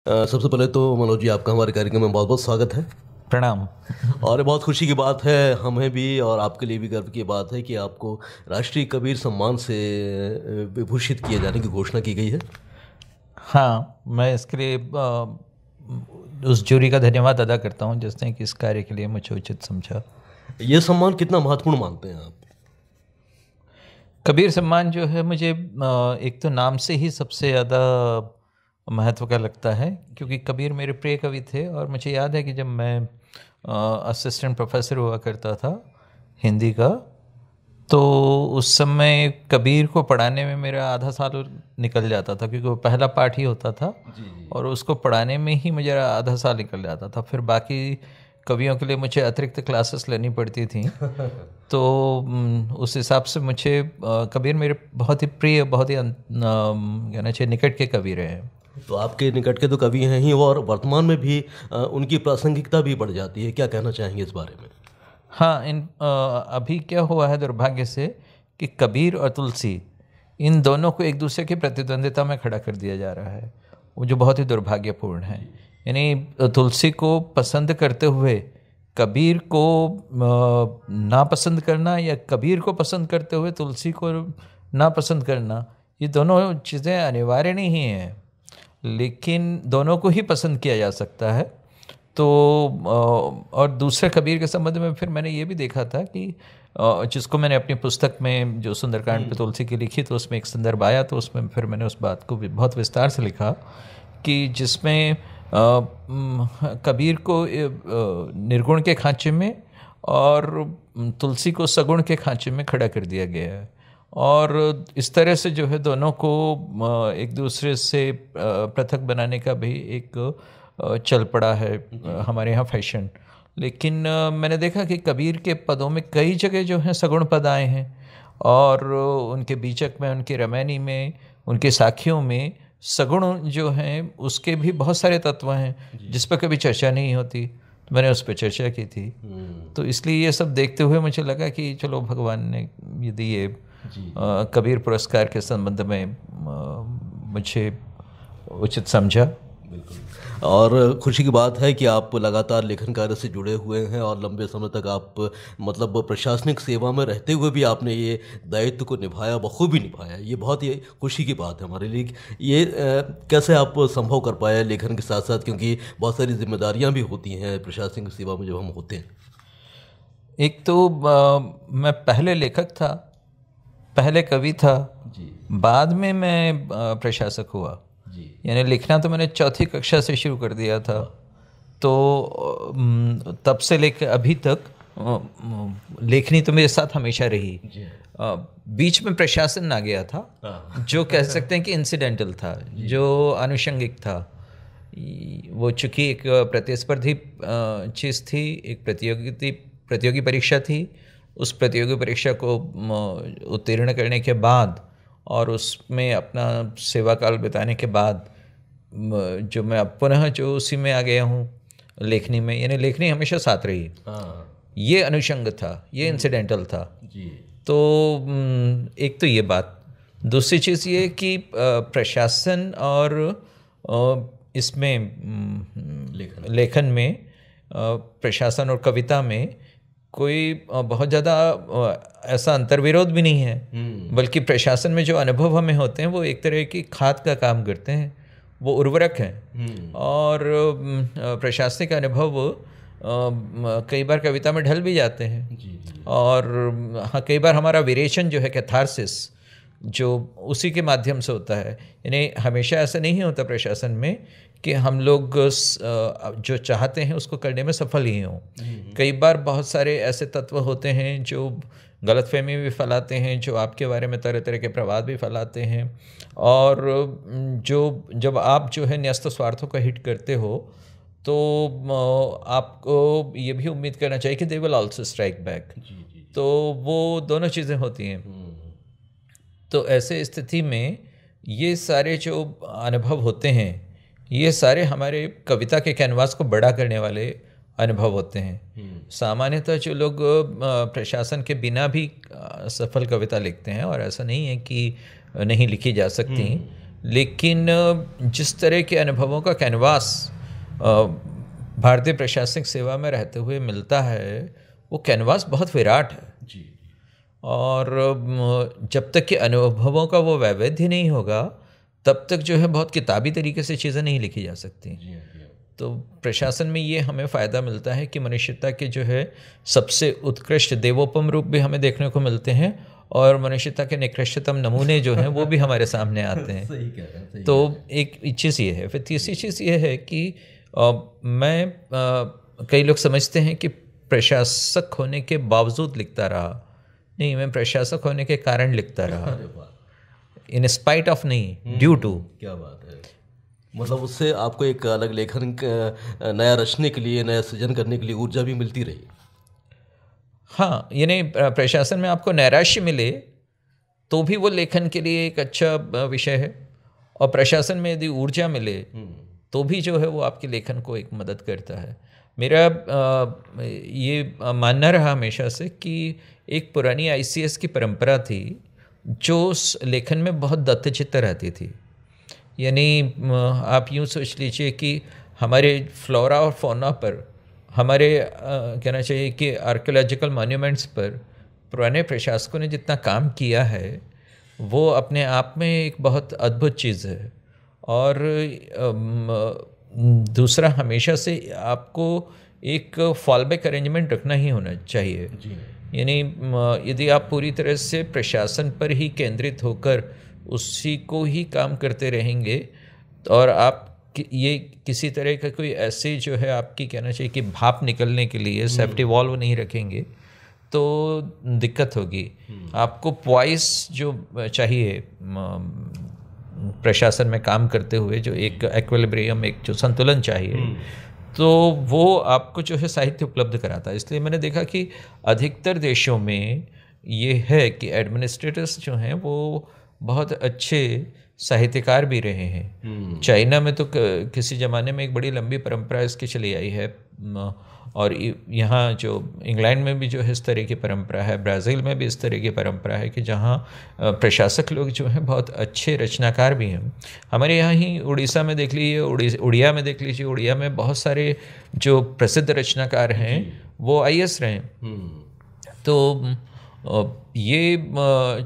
सबसे पहले तो मनोज जी, आपका हमारे कार्यक्रम में बहुत बहुत स्वागत है। प्रणाम। और बहुत खुशी की बात है हमें भी और आपके लिए भी गर्व की बात है कि आपको राष्ट्रीय कबीर सम्मान से विभूषित किए जाने की घोषणा की गई है। हाँ, मैं इसके लिए उस जूरी का धन्यवाद अदा करता हूँ जिसने कि इस कार्य के लिए मुझे उचित समझा। ये सम्मान कितना महत्वपूर्ण मानते हैं आप? कबीर सम्मान जो है मुझे एक तो नाम से ही सबसे ज़्यादा महत्व का लगता है, क्योंकि कबीर मेरे प्रिय कवि थे। और मुझे याद है कि जब मैं असिस्टेंट प्रोफेसर हुआ करता था हिंदी का, तो उस समय कबीर को पढ़ाने में मेरा आधा साल निकल जाता था, क्योंकि वो पहला पाठ ही होता था। जी। और उसको पढ़ाने में ही मुझे आधा साल निकल जाता था। फिर बाकी कवियों के लिए मुझे अतिरिक्त क्लासेस लेनी पड़ती थी। तो उस हिसाब से मुझे कबीर मेरे बहुत ही प्रिय, बहुत ही कहना चाहिए निकट के कवि रहे हैं। तो आपके निकट के तो कवि हैं ही, और वर्तमान में भी उनकी प्रासंगिकता भी बढ़ जाती है। क्या कहना चाहेंगे इस बारे में? हाँ, अभी क्या हुआ है दुर्भाग्य से कि कबीर और तुलसी, इन दोनों को एक दूसरे की प्रतिद्वंदिता में खड़ा कर दिया जा रहा है, वो जो बहुत ही दुर्भाग्यपूर्ण है। यानी तुलसी को पसंद करते हुए कबीर को नापसंद करना, या कबीर को पसंद करते हुए तुलसी को नापसंद करना, ये दोनों चीज़ें अनिवार्य नहीं हैं, लेकिन दोनों को ही पसंद किया जा सकता है। तो और दूसरे कबीर के संबंध में फिर मैंने ये भी देखा था कि जिसको मैंने अपनी पुस्तक में जो सुंदरकांड पे तुलसी की लिखी, तो उसमें एक संदर्भ आया, तो उसमें फिर मैंने उस बात को बहुत विस्तार से लिखा कि जिसमें कबीर को निर्गुण के खांचे में और तुलसी को सगुण के खांचे में खड़ा कर दिया गया है। और इस तरह से जो है दोनों को एक दूसरे से पृथक बनाने का भी एक चल पड़ा है हमारे यहाँ फैशन। लेकिन मैंने देखा कि कबीर के पदों में कई जगह जो हैं सगुण पद आए हैं, और उनके बीचक में, उनके रमैनी में, उनके साखियों में सगुण जो हैं उसके भी बहुत सारे तत्व हैं जिस पर कभी चर्चा नहीं होती। तो मैंने उस पर चर्चा की थी। तो इसलिए ये सब देखते हुए मुझे लगा कि चलो, भगवान ने यदि ये कबीर पुरस्कार के संबंध में मुझे उचित समझा। बिल्कुल। और खुशी की बात है कि आप लगातार लेखन कार्य से जुड़े हुए हैं और लंबे समय तक आप मतलब प्रशासनिक सेवा में रहते हुए भी आपने ये दायित्व को निभाया, बखूबी निभाया। ये बहुत ही खुशी की बात है हमारे लिए। ये कैसे आप संभव कर पाए लेखन के साथ साथ, क्योंकि बहुत सारी जिम्मेदारियां भी होती हैं प्रशासनिक सेवा में जब हम होते हैं। एक तो मैं पहले लेखक था, पहले कवि था जी। बाद में मैं प्रशासक हुआ। यानी लिखना तो मैंने चौथी कक्षा से शुरू कर दिया था। तो तब से लेकर अभी तक लेखनी तो मेरे साथ हमेशा रही। बीच में प्रशासन आ गया था, जो कह सकते हैं कि इंसिडेंटल था, जो आनुषंगिक था। वो चूँकि एक प्रतिस्पर्धी चीज़ थी, एक प्रतियोगी परीक्षा थी। उस प्रतियोगी परीक्षा को उत्तीर्ण करने के बाद और उसमें अपना सेवा काल बिताने के बाद जो मैं अब पुनः जो उसी में आ गया हूँ लेखनी में, यानी लेखनी हमेशा साथ रही। ये अनुषंग था, ये इंसिडेंटल था जी। तो एक तो ये बात। दूसरी चीज़ ये कि प्रशासन और इसमें लेखन में, प्रशासन और कविता में कोई बहुत ज़्यादा ऐसा अंतर्विरोध भी नहीं है, बल्कि प्रशासन में जो अनुभव हमें होते हैं वो एक तरह की खाद का काम करते हैं, वो उर्वरक हैं। और प्रशासनिक अनुभव कई बार कविता में ढल भी जाते हैं। और हाँ, कई बार हमारा विरेचन जो है, कैथारसिस, जो उसी के माध्यम से होता है। यानी हमेशा ऐसा नहीं होता प्रशासन में कि हम लोग जो चाहते हैं उसको करने में सफल ही हों। कई बार बहुत सारे ऐसे तत्व होते हैं जो गलतफहमी भी फैलाते हैं, जो आपके बारे में तरह तरह के प्रवाद भी फैलाते हैं। और जब आप जो है न्यस्त स्वार्थों को हिट करते हो, तो आपको ये भी उम्मीद करना चाहिए कि they will also strike back. तो वो दोनों चीज़ें होती हैं। तो ऐसे स्थिति में ये सारे जो अनुभव होते हैं, ये सारे हमारे कविता के कैनवास को बड़ा करने वाले अनुभव होते हैं। सामान्यतः जो लोग प्रशासन के बिना भी सफल कविता लिखते हैं, और ऐसा नहीं है कि नहीं लिखी जा सकती, लेकिन जिस तरह के अनुभवों का कैनवास भारतीय प्रशासनिक सेवा में रहते हुए मिलता है, वो कैनवास बहुत विराट है जी। और जब तक कि अनुभवों का वो वैविध्य नहीं होगा तब तक जो है बहुत किताबी तरीके से चीज़ें नहीं लिखी जा सकती। जी। तो प्रशासन में ये हमें फ़ायदा मिलता है कि मनुष्यता के जो है सबसे उत्कृष्ट देवोपम रूप भी हमें देखने को मिलते हैं और मनुष्यता के निकृष्टतम नमूने जो हैं वो भी हमारे सामने आते हैं। सही कह रहे हैं, सही तो एक चीज़ ये है। फिर तीसरी चीज़ ये है कि कई लोग समझते हैं कि प्रशासक होने के बावजूद लिखता रहा। नहीं, मैं प्रशासक होने के कारण लिखता रहा, अरे वाह, इन स्पाइट ऑफ नहीं, ड्यू टू। क्या बात है। मतलब उससे आपको एक अलग लेखन नया रचने के लिए, नया सृजन करने के लिए ऊर्जा भी मिलती रही। हाँ, यानी प्रशासन में आपको नैराश्य मिले तो भी वो लेखन के लिए एक अच्छा विषय है, और प्रशासन में यदि ऊर्जा मिले तो भी जो है वो आपके लेखन को एक मदद करता है। मेरा ये मानना रहा हमेशा से कि एक पुरानी ICS की परंपरा थी जो लेखन में बहुत दत्तचित्त रहती थी। यानी आप यूँ सोच लीजिए कि हमारे फ्लोरा और फौना पर, हमारे कहना चाहिए कि आर्कियोलॉजिकल मॉन्यूमेंट्स पर पुराने प्रशासकों ने जितना काम किया है वो अपने आप में एक बहुत अद्भुत चीज़ है। और दूसरा, हमेशा से आपको एक फॉलबैक अरेंजमेंट रखना ही होना चाहिए। यानी यदि आप पूरी तरह से प्रशासन पर ही केंद्रित होकर उसी को ही काम करते रहेंगे और आप ये किसी तरह का कोई ऐसे जो है आपकी कहना चाहिए कि भाप निकलने के लिए सेफ्टी वॉल्व नहीं रखेंगे तो दिक्कत होगी। आपको पॉइस जो चाहिए प्रशासन में काम करते हुए, जो एक इक्विलिब्रियम, एक जो संतुलन चाहिए, तो वो आपको जो है साहित्य उपलब्ध कराता है। इसलिए मैंने देखा कि अधिकतर देशों में ये है कि एडमिनिस्ट्रेटर्स जो हैं वो बहुत अच्छे साहित्यकार भी रहे हैं। चाइना में तो किसी ज़माने में एक बड़ी लंबी परंपरा इसकी चली आई है, और यहाँ जो इंग्लैंड में भी जो है इस तरह की परंपरा है, ब्राज़ील में भी इस तरह की परंपरा है कि जहाँ प्रशासक लोग जो हैं बहुत अच्छे रचनाकार भी हैं। हमारे यहाँ ही उड़ीसा में देख लीजिए, उड़िया में देख लीजिए, उड़िया में बहुत सारे जो प्रसिद्ध रचनाकार हैं वो IAS रहे हैं। तो ये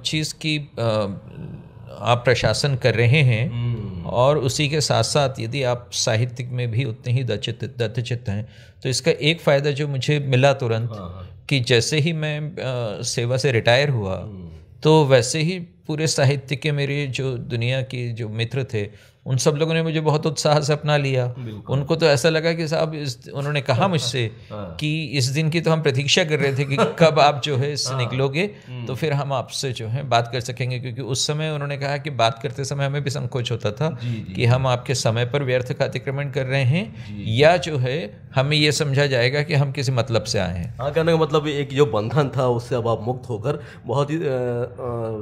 चीज़ की आप प्रशासन कर रहे हैं और उसी के साथ साथ यदि आप साहित्यिक में भी उतने ही दत्तचित्त हैं तो इसका एक फ़ायदा जो मुझे मिला तुरंत कि जैसे ही मैं सेवा से रिटायर हुआ तो वैसे ही पूरे साहित्य के मेरे जो दुनिया की जो मित्र थे उन सब लोगों ने मुझे बहुत उत्साह से अपना लिया। उनको तो ऐसा लगा कि साहब उन्होंने कहा मुझसे कि इस दिन की तो हम प्रतीक्षा कर रहे थे कि कब आप जो है इससे निकलोगे तो फिर हम आपसे जो है बात कर सकेंगे, क्योंकि उस समय उन्होंने कहा कि बात करते समय हमें भी संकोच होता था कि हम आपके समय पर व्यर्थ का अतिक्रमण कर रहे हैं या जो है हमें ये समझा जाएगा कि हम किसी मतलब से आए हैं। हाँ, कहने का मतलब एक जो बंधन था उससे अब आप मुक्त होकर बहुत ही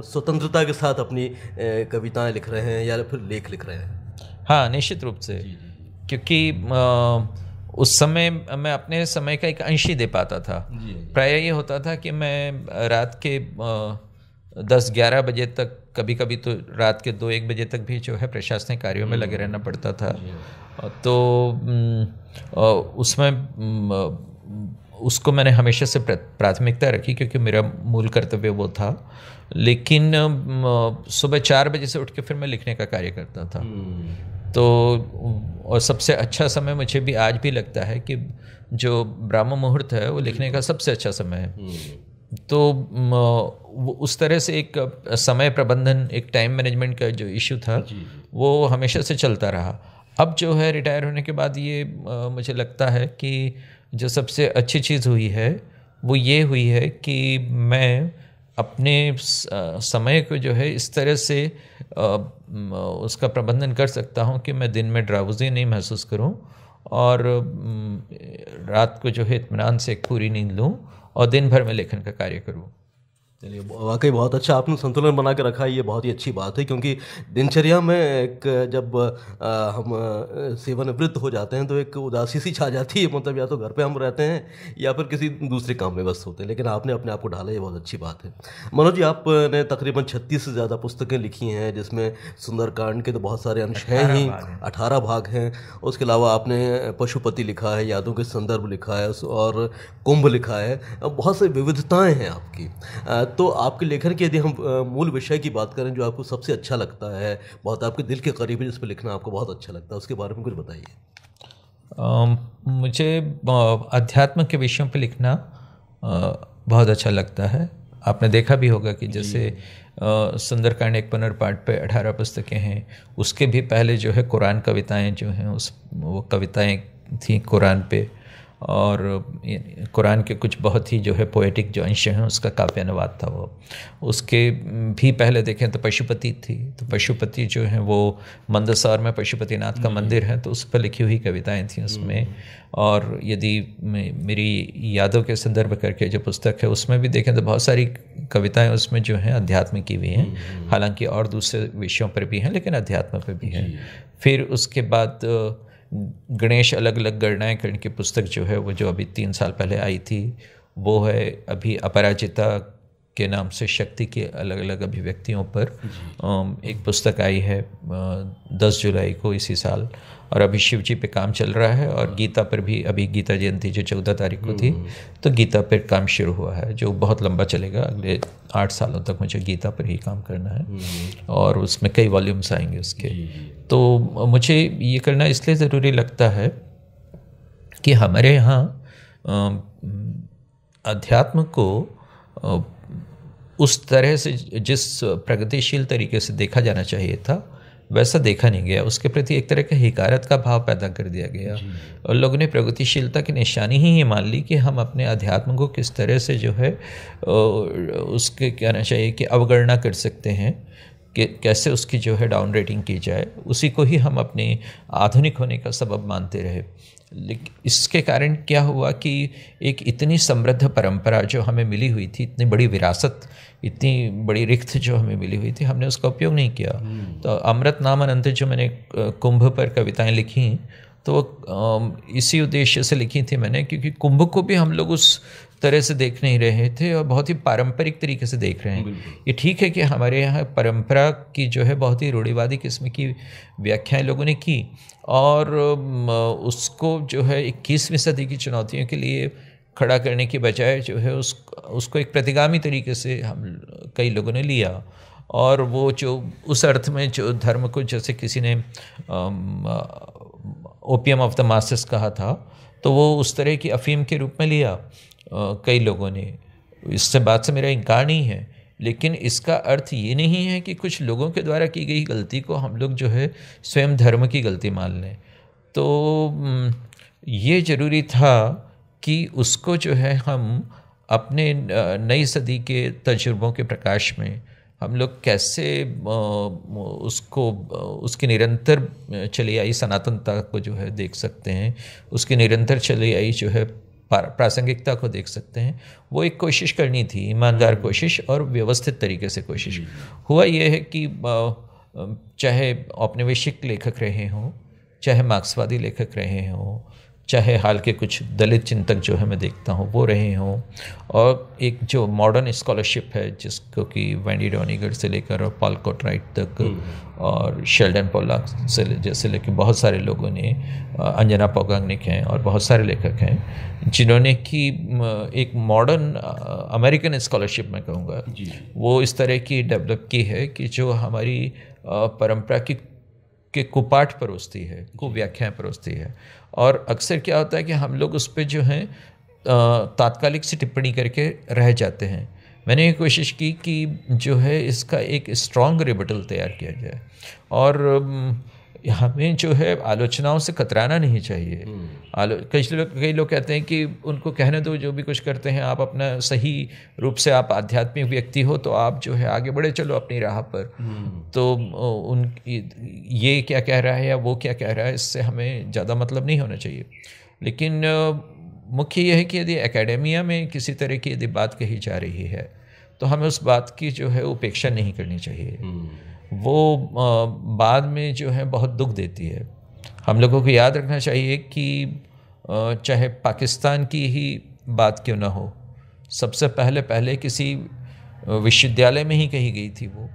स्वतंत्रता के साथ अपनी कविताएं लिख रहे हैं या फिर लेख लिख रहे हैं। हाँ, निश्चित रूप से, क्योंकि उस समय मैं अपने समय का एक अंश ही दे पाता था। प्राय ये होता था कि मैं रात के 10-11 बजे तक, कभी कभी तो रात के 2-1 बजे तक भी जो है प्रशासनिक कार्यों में लगे रहना पड़ता था। तो उसमें उसको मैंने हमेशा से प्राथमिकता रखी क्योंकि मेरा मूल कर्तव्य वो था। लेकिन सुबह 4 बजे से उठ के फिर मैं लिखने का कार्य करता था। तो और सबसे अच्छा समय मुझे भी आज भी लगता है कि जो ब्राह्म मुहूर्त है वो लिखने का सबसे अच्छा समय है। तो उस तरह से एक समय प्रबंधन, एक टाइम मैनेजमेंट का जो इशू था वो हमेशा से चलता रहा। अब जो है रिटायर होने के बाद ये मुझे लगता है कि जो सबसे अच्छी चीज़ हुई है वो ये हुई है कि मैं अपने समय को जो है इस तरह से उसका प्रबंधन कर सकता हूँ कि मैं दिन में ड्राउज़ी नहीं महसूस करूँ और रात को जो है इत्मीनान से एक पूरी नींद लूँ और दिन भर में लेखन का कार्य करूँ। चलिए, वाक़ई बहुत अच्छा आपने संतुलन बना के रखा है, ये बहुत ही अच्छी बात है क्योंकि दिनचर्या में एक जब हम सेवानिवृत्त हो जाते हैं तो एक उदासी सी छा जाती है, मतलब या तो घर पे हम रहते हैं या फिर किसी दूसरे काम में व्यस्त होते हैं, लेकिन आपने अपने आप को ढाला, ये बहुत अच्छी बात है। मनोज जी, आपने तकरीबन 36 से ज़्यादा पुस्तकें लिखी हैं जिसमें सुंदरकांड के तो बहुत सारे अंश हैं 18 ही, भाग हैं। 18 भाग हैं। उसके अलावा आपने पशुपति लिखा है, यादों के संदर्भ लिखा है और कुंभ लिखा है। बहुत सी विविधताएँ हैं आपकी। तो आपके लेखन की यदि हम मूल विषय की बात करें जो आपको सबसे अच्छा लगता है, बहुत आपके दिल के करीब है, जिस पे लिखना आपको बहुत अच्छा लगता है, उसके बारे में कुछ बताइए। मुझे अध्यात्म के विषयों पर लिखना बहुत अच्छा लगता है। आपने देखा भी होगा कि जैसे सुंदरकांड एक पुनर्पाठ पे 18 पुस्तकें हैं, उसके भी पहले जो है कुरान कविताएं जो हैं वो कविताएं थी कुरान पे, और कुरान के कुछ बहुत ही जो है पोएटिक जो अंश हैं उसका काव्य अनुवाद था वो। उसके भी पहले देखें तो पशुपति थी, तो पशुपति जो है वो मंदसौर में पशुपतिनाथ का मंदिर है, तो उस पर लिखी हुई कविताएं थी उसमें। और यदि मेरी यादों के संदर्भ करके जो पुस्तक है उसमें भी देखें तो बहुत सारी कविताएं उसमें जो हैं अध्यात्म की भी हैं, हालांकि और दूसरे विषयों पर भी हैं लेकिन अध्यात्म पर भी हैं। फिर उसके बाद गणेश अलग अलग गणनाएं करने की पुस्तक जो है वो जो अभी 3 साल पहले आई थी, वो है अभी अपराजिता के नाम से शक्ति के अलग अलग अभिव्यक्तियों पर एक पुस्तक आई है 10 जुलाई को इसी साल, और अभी शिव जी पे काम चल रहा है। और गीता पर भी अभी गीता जयंती जो 14 तारीख को थी, तो गीता पर काम शुरू हुआ है जो बहुत लंबा चलेगा, अगले 8 सालों तक मुझे गीता पर ही काम करना है, और उसमें कई वॉल्यूम्स आएंगे उसके। तो मुझे ये करना इसलिए ज़रूरी लगता है कि हमारे यहाँ अध्यात्म को उस तरह से, जिस प्रगतिशील तरीके से देखा जाना चाहिए था वैसा देखा नहीं गया। उसके प्रति एक तरह का हिकारत का भाव पैदा कर दिया गया, और लोगों ने प्रगतिशीलता की निशानी ही ये मान ली कि हम अपने अध्यात्म को किस तरह से जो है उसके कहना चाहिए कि अवगणना कर सकते हैं, कि कैसे उसकी जो है डाउन रेटिंग की जाए, उसी को ही हम अपने आधुनिक होने का सबब मानते रहे। लेकिन इसके कारण क्या हुआ कि एक इतनी समृद्ध परंपरा जो हमें मिली हुई थी, इतनी बड़ी विरासत, इतनी बड़ी रिक्त जो हमें मिली हुई थी, हमने उसका उपयोग नहीं किया। तो अमृत नाम अनंत जो मैंने कुंभ पर कविताएं लिखी, तो इसी उद्देश्य से लिखी थी मैंने, क्योंकि कुंभ को भी हम लोग उस तरह से देख नहीं रहे थे और बहुत ही पारंपरिक तरीके से देख रहे हैं। ये ठीक है कि हमारे यहाँ परंपरा की जो है बहुत ही रूढ़िवादी किस्म की व्याख्याएं लोगों ने की, और उसको जो है 21वीं सदी की चुनौतियों के लिए खड़ा करने की बजाय जो है उसको एक प्रतिगामी तरीके से हम कई लोगों ने लिया। और वो जो उस अर्थ में जो धर्म को, जैसे किसी ने ओपियम ऑफ द मासेस कहा था, तो वो उस तरह की अफीम के रूप में लिया कई लोगों ने। इससे बात से मेरा इनकार नहीं है, लेकिन इसका अर्थ ये नहीं है कि कुछ लोगों के द्वारा की गई गलती को हम लोग जो है स्वयं धर्म की गलती मान लें। तो ये ज़रूरी था कि उसको जो है हम अपने नई सदी के तजुर्बों के प्रकाश में हम लोग कैसे उसको, उसकी निरंतर चली आई सनातनता को जो है देख सकते हैं, उसकी निरंतर चली आई जो है प्रासंगिकता को देख सकते हैं। वो एक कोशिश करनी थी, ईमानदार कोशिश और व्यवस्थित तरीके से कोशिश। हुआ ये है कि चाहे औपनिवेशिक लेखक रहे हों, चाहे मार्क्सवादी लेखक रहे हों, चाहे हाल के कुछ दलित चिंतक जो है मैं देखता हूँ वो रहे हों, और एक जो मॉडर्न स्कॉलरशिप है जिसको कि वैंडी डॉनिगर से लेकर और पॉल कोटराइट तक और शेल्डन पोलाक से जैसे लेकर बहुत सारे लोगों ने, अंजना पोगांगनिक हैं और बहुत सारे लेखक हैं जिन्होंने कि एक मॉडर्न अमेरिकन स्कॉलरशिप मैं कहूँगा वो इस तरह की डेवलप की है कि जो हमारी परंपरा की के कुपाठ परोसती है, कुव्याख्याएं परोसती है। और अक्सर क्या होता है कि हम लोग उस पर जो है तात्कालिक से टिप्पणी करके रह जाते हैं। मैंने ये कोशिश की कि जो है इसका एक स्ट्रॉन्ग रिबटल तैयार किया जाए, और हमें जो है आलोचनाओं से कतराना नहीं चाहिए। कई लोग कहते हैं कि उनको कहने दो, जो भी कुछ करते हैं आप अपना सही रूप से, आप आध्यात्मिक व्यक्ति हो तो आप जो है आगे बढ़े चलो अपनी राह पर। तो उन ये क्या कह रहा है या वो क्या कह रहा है, इससे हमें ज़्यादा मतलब नहीं होना चाहिए। लेकिन मुख्य यह है कि यदि एकेडेमिया में किसी तरह की यदि बात कही जा रही है तो हमें उस बात की जो है उपेक्षा नहीं करनी चाहिए। वो बाद में जो है बहुत दुख देती है। हम लोगों को याद रखना चाहिए कि चाहे पाकिस्तान की ही बात क्यों ना हो, सबसे पहले किसी विश्वविद्यालय में ही कही गई थी वो,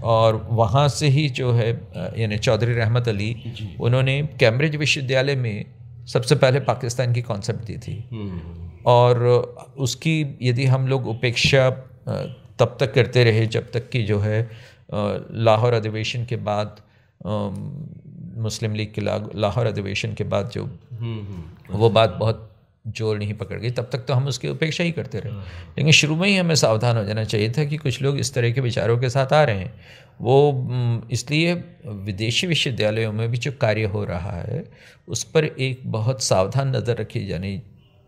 और वहाँ से ही जो है यानी चौधरी रहमत अली, उन्होंने कैम्ब्रिज विश्वविद्यालय में सबसे पहले पाकिस्तान की कॉन्सेप्ट दी थी। और उसकी यदि हम लोग उपेक्षा तब तक करते रहे जब तक कि जो है लाहौर अधिवेशन के बाद, मुस्लिम लीग के लाहौर अधिवेशन के बाद जो वो बात बहुत जोर नहीं पकड़ गई, तब तक तो हम उसकी उपेक्षा ही करते रहे। लेकिन शुरू में ही हमें सावधान हो जाना चाहिए था कि कुछ लोग इस तरह के विचारों के साथ आ रहे हैं। वो इसलिए विदेशी विश्वविद्यालयों में भी जो कार्य हो रहा है उस पर एक बहुत सावधान नज़र रखी जानी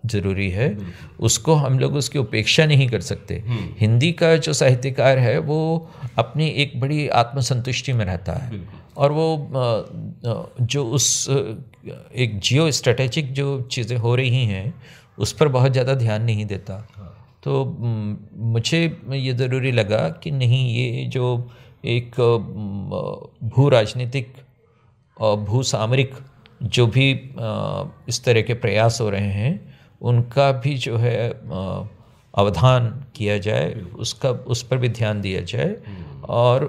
ज़रूरी है। उसको हम लोग उसकी उपेक्षा नहीं कर सकते। हिंदी का जो साहित्यकार है वो अपनी एक बड़ी आत्मसंतुष्टि में रहता है, और वो जो उस एक जियो स्ट्रेटेजिक जो चीज़ें हो रही हैं उस पर बहुत ज़्यादा ध्यान नहीं देता। तो मुझे ये ज़रूरी लगा कि नहीं, ये जो एक भू राजनीतिक और भू सामरिक जो भी इस तरह के प्रयास हो रहे हैं उनका भी जो है अवधान किया जाए, उस पर भी ध्यान दिया जाए, और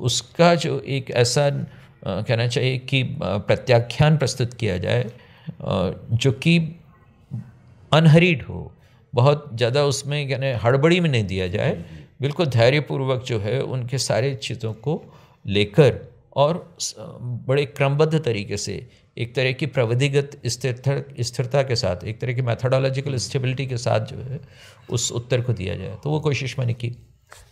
उसका जो एक ऐसा कहना चाहिए कि प्रत्याख्यान प्रस्तुत किया जाए जो कि अनहरीड हो, बहुत ज़्यादा उसमें यानी हड़बड़ी में नहीं दिया जाए, बिल्कुल धैर्यपूर्वक जो है उनके सारे चीज़ों को लेकर और बड़े क्रमबद्ध तरीके से एक तरह की प्रविधिगत स्थिरता के साथ, एक तरह की मैथोडोलॉजिकल स्टेबिलिटी के साथ जो है उस उत्तर को दिया जाए। तो वो कोशिश मैंने की।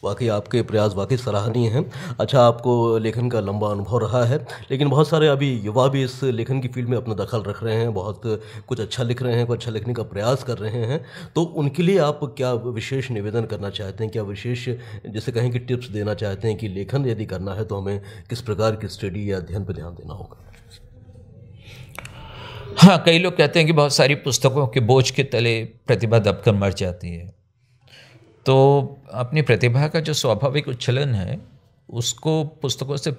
वाकई आपके प्रयास वाकई सराहनीय हैं। अच्छा, आपको लेखन का लंबा अनुभव रहा है, लेकिन बहुत सारे अभी युवा भी इस लेखन की फील्ड में अपना दखल रख रहे हैं, बहुत कुछ अच्छा लिख रहे हैं, कुछ अच्छा लिखने का प्रयास कर रहे हैं। तो उनके लिए आप क्या विशेष निवेदन करना चाहते हैं, क्या विशेष जैसे कहें कि टिप्स देना चाहते हैं कि लेखन यदि करना है तो हमें किस प्रकार की स्टडी या अध्ययन पर ध्यान देना होगा? हाँ, कई लोग कहते हैं कि बहुत सारी पुस्तकों के बोझ के तले प्रतिभा दबकर मर जाती है। तो अपनी प्रतिभा का जो स्वाभाविक उच्छलन है उसको पुस्तकों से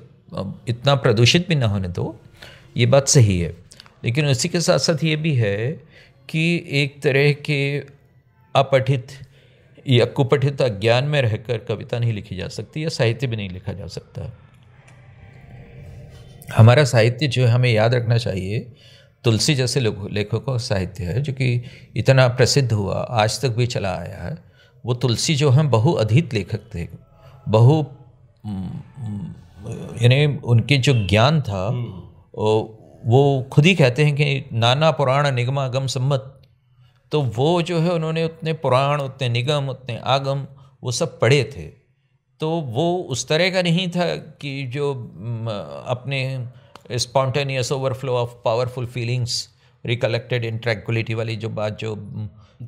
इतना प्रदूषित भी ना होने दो, ये बात सही है। लेकिन उसी के साथ साथ ये भी है कि एक तरह के अपठित या कुपठित अज्ञान में रहकर कविता नहीं लिखी जा सकती या साहित्य भी नहीं लिखा जा सकता। हमारा साहित्य जो है हमें याद रखना चाहिए, तुलसी जैसे लेखकों का साहित्य है जो कि इतना प्रसिद्ध हुआ, आज तक भी चला आया है। वो तुलसी जो हैं बहुअधीत लेखक थे, यानी उनके जो ज्ञान था वो खुद ही कहते हैं कि नाना पुराण निगम आगम सम्मत। तो वो जो है उन्होंने उतने पुराण, उतने निगम, उतने आगम वो सब पढ़े थे। तो वो उस तरह का नहीं था कि जो अपने spontaneous overflow of powerful feelings recollected in tranquillity वाली जो बात जो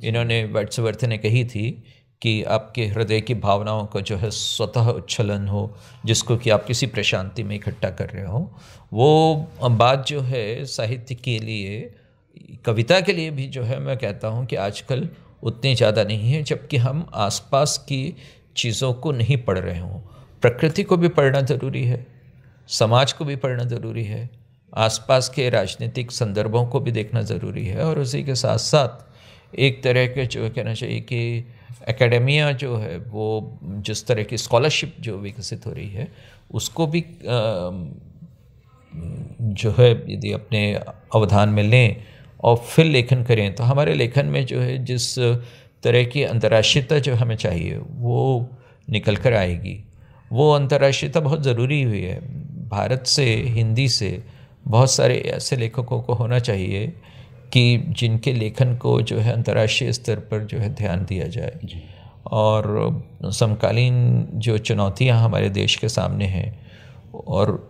इन्होंने वर्ड्सवर्थ ने कही थी कि आपके हृदय की भावनाओं का जो है स्वतः उच्छलन हो, जिसको कि आप किसी प्रशांति में इकट्ठा कर रहे हो, वो बात जो है साहित्य के लिए, कविता के लिए भी जो है मैं कहता हूँ कि आजकल उतनी ज़्यादा नहीं है, जबकि हम आसपास की चीज़ों को नहीं पढ़ रहे हों। प्रकृति को भी पढ़ना ज़रूरी है, समाज को भी पढ़ना ज़रूरी है, आसपास के राजनीतिक संदर्भों को भी देखना ज़रूरी है, और उसी के साथ साथ एक तरह के जो कहना चाहिए कि एकेडेमिया जो है वो जिस तरह की स्कॉलरशिप जो विकसित हो रही है उसको भी जो है यदि अपने अवधान में लें और फिर लेखन करें तो हमारे लेखन में जो है जिस तरह की अंतर्राष्ट्रीयता जो हमें चाहिए वो निकल कर आएगी। वो अंतर्राष्ट्रीयता बहुत ज़रूरी हुई है। भारत से, हिंदी से बहुत सारे ऐसे लेखकों को होना चाहिए कि जिनके लेखन को जो है अंतर्राष्ट्रीय स्तर पर जो है ध्यान दिया जाए। और समकालीन जो चुनौतियां हमारे देश के सामने हैं, और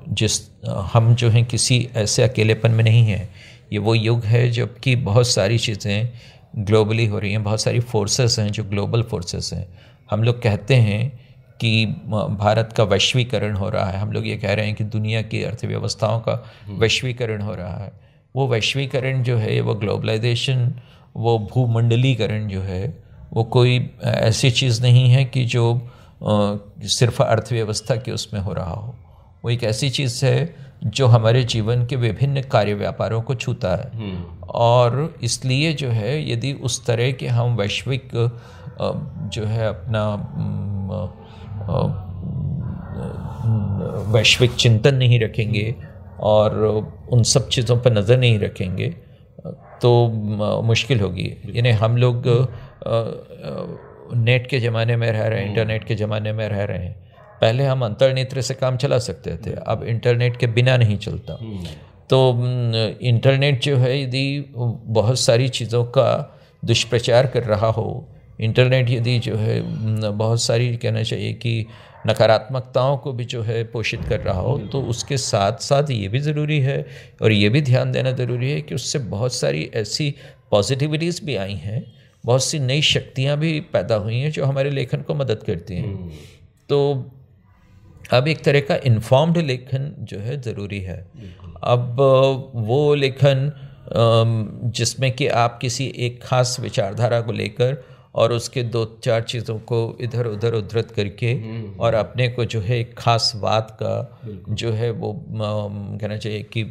हम जो हैं किसी ऐसे अकेलेपन में नहीं हैं। ये वो युग है जबकि बहुत सारी चीज़ें ग्लोबली हो रही हैं, बहुत सारी फोर्सेस हैं जो ग्लोबल फोर्सेस हैं। हम लोग कहते हैं कि भारत का वैश्वीकरण हो रहा है, हम लोग ये कह रहे हैं कि दुनिया की अर्थव्यवस्थाओं का वैश्वीकरण हो रहा है। वो वैश्वीकरण जो है, वो ग्लोबलाइजेशन, वो भूमंडलीकरण जो है वो कोई ऐसी चीज़ नहीं है कि जो सिर्फ अर्थव्यवस्था के उसमें हो रहा हो। वो एक ऐसी चीज़ है जो हमारे जीवन के विभिन्न कार्य व्यापारों को छूता है। और इसलिए जो है यदि उस तरह के हम वैश्विक जो है अपना वैश्विक चिंतन नहीं रखेंगे और उन सब चीज़ों पर नज़र नहीं रखेंगे तो मुश्किल होगी। यानी हम लोग नेट के ज़माने में रह रहे हैं, इंटरनेट के ज़माने में रह रहे हैं। पहले हम अंतर्नेत्र से काम चला सकते थे, अब इंटरनेट के बिना नहीं चलता। तो इंटरनेट जो है यदि बहुत सारी चीज़ों का दुष्प्रचार कर रहा हो, इंटरनेट यदि जो है बहुत सारी कहना चाहिए कि नकारात्मकताओं को भी जो है पोषित कर रहा हो, तो उसके साथ साथ ये भी ज़रूरी है और ये भी ध्यान देना ज़रूरी है कि उससे बहुत सारी ऐसी पॉजिटिविटीज़ भी आई हैं, बहुत सी नई शक्तियाँ भी पैदा हुई हैं जो हमारे लेखन को मदद करती हैं। तो अब एक तरह का इन्फॉर्म्ड लेखन जो है ज़रूरी है। अब वो लेखन जिसमें कि आप किसी एक ख़ास विचारधारा को लेकर और उसके 2-4 चीज़ों को इधर उधर उद्धृत करके और अपने को जो है एक ख़ास बात का जो है वो कहना चाहिए कि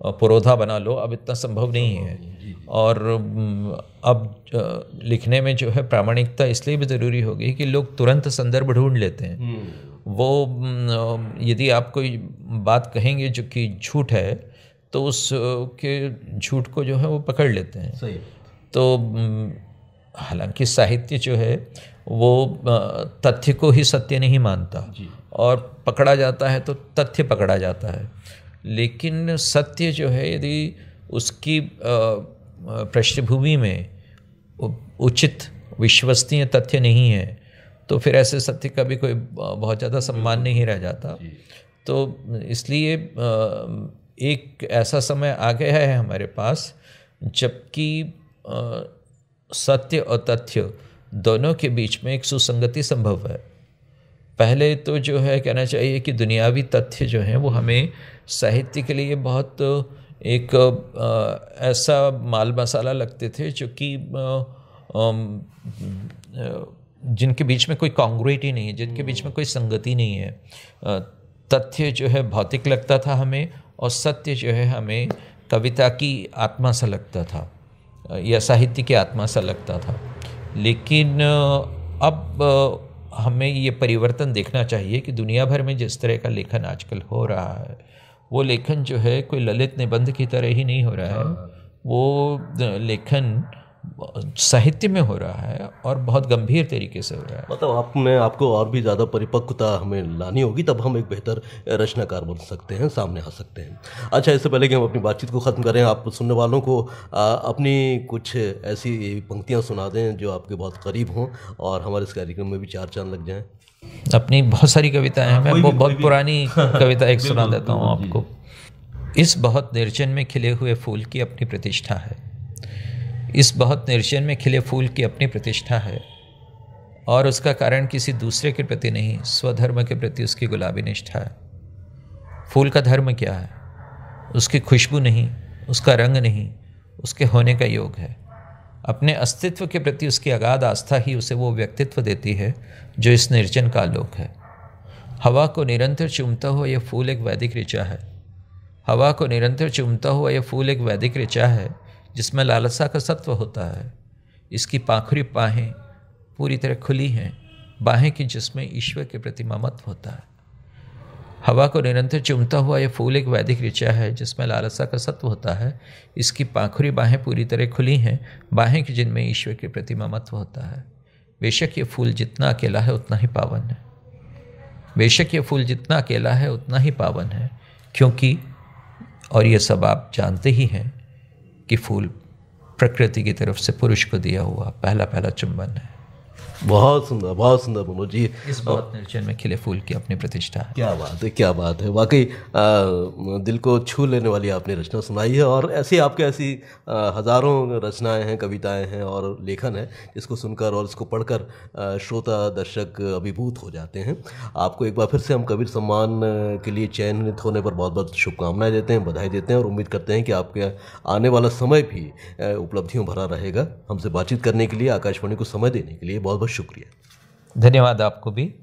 पुरोधा बना लो, अब इतना संभव नहीं है। और अब लिखने में जो है प्रामाणिकता इसलिए भी ज़रूरी हो गई कि लोग तुरंत संदर्भ ढूंढ लेते हैं। वो यदि आप कोई बात कहेंगे जो कि झूठ है तो उस के झूठ को जो है वो पकड़ लेते हैं। सही। तो हालांकि साहित्य जो है वो तथ्य को ही सत्य नहीं मानता और पकड़ा जाता है तो तथ्य पकड़ा जाता है, लेकिन सत्य जो है यदि उसकी पृष्ठभूमि में उचित विश्वसनीय तथ्य नहीं है तो फिर ऐसे सत्य का भी कोई बहुत ज़्यादा सम्मान नहीं रह जाता। तो इसलिए एक ऐसा समय आ गया है हमारे पास जबकि सत्य और तथ्य दोनों के बीच में एक सुसंगति संभव है। पहले तो जो है कहना चाहिए कि दुनियावी तथ्य जो हैं वो हमें साहित्य के लिए बहुत एक ऐसा माल मसाला लगते थे जो कि जिनके बीच में कोई कॉन्ग्रुइटी नहीं है, जिनके बीच में कोई संगति नहीं है। तथ्य जो है भौतिक लगता था हमें और सत्य जो है हमें कविता की आत्मा सा लगता था या साहित्य की आत्मा सा लगता था। लेकिन अब हमें ये परिवर्तन देखना चाहिए कि दुनिया भर में जिस तरह का लेखन आजकल हो रहा है वो लेखन जो है कोई ललित निबंध की तरह ही नहीं हो रहा है, वो लेखन साहित्य में हो रहा है और बहुत गंभीर तरीके से हो रहा है। मतलब आपको और भी ज़्यादा परिपक्वता हमें लानी होगी, तब हम एक बेहतर रचनाकार बन सकते हैं, सामने आ सकते हैं। अच्छा, इससे पहले कि हम अपनी बातचीत को ख़त्म करें, आप सुनने वालों को अपनी कुछ ऐसी पंक्तियाँ सुना दें जो आपके बहुत करीब हों और हमारे इस कार्यक्रम में भी 4 चांद लग जाएँ। अपनी बहुत सारी कविताएं हैं, मैं बहुत पुरानी कविता एक सुना देता हूँ आपको। इस बहुत निर्जन में खिले हुए फूल की अपनी प्रतिष्ठा है, इस बहुत निर्जन में खिले फूल की अपनी प्रतिष्ठा है और उसका कारण किसी दूसरे के प्रति नहीं, स्वधर्म के प्रति उसकी गुलाबी निष्ठा है। फूल का धर्म क्या है? उसकी खुशबू नहीं, उसका रंग नहीं, उसके होने का योग है। अपने अस्तित्व के प्रति उसकी अगाध आस्था ही उसे वो व्यक्तित्व देती है जो इस निर्जन का आलोक है। हवा को निरंतर चूमता हुआ यह फूल एक वैदिक ऋचा है, हवा को निरंतर चूमता हुआ यह फूल एक वैदिक ऋचा है जिसमें लालसा का सत्व होता है। इसकी पाखुरी बाहें पूरी तरह खुली हैं, बाहें की जिसमें ईश्वर के प्रति ममत्व होता है। हवा को निरंतर चूमता हुआ यह फूल एक वैदिक ऋचा है जिसमें लालसा का सत्व होता है। इसकी पाखुरी बाहें पूरी तरह खुली हैं, बाहें की जिनमें ईश्वर के प्रति ममत्व होता है। बेशक ये फूल जितना अकेला है उतना ही पावन है, बेशक ये फूल जितना अकेला है उतना ही पावन है, क्योंकि और ये सब आप जानते ही हैं कि फूल प्रकृति की तरफ से पुरुष को दिया हुआ पहला चुंबन है। बहुत सुंदर मनोज जी। इस बहुत निर्जन में खिले फूल की अपनी प्रतिष्ठा है। क्या बात है वाकई, दिल को छू लेने वाली आपने रचना सुनाई है। और ऐसी हज़ारों रचनाएं हैं, कविताएं हैं और लेखन है जिसको सुनकर और इसको पढ़कर श्रोता दर्शक अभिभूत हो जाते हैं। आपको एक बार फिर से हम कबीर सम्मान के लिए चयनित होने पर बहुत बहुत शुभकामनाएं देते हैं, बधाई देते हैं और उम्मीद करते हैं कि आपके आने वाला समय भी उपलब्धियों भरा रहेगा। हमसे बातचीत करने के लिए, आकाशवाणी को समय देने के लिए बहुत बहुत शुक्रिया। धन्यवाद आपको भी।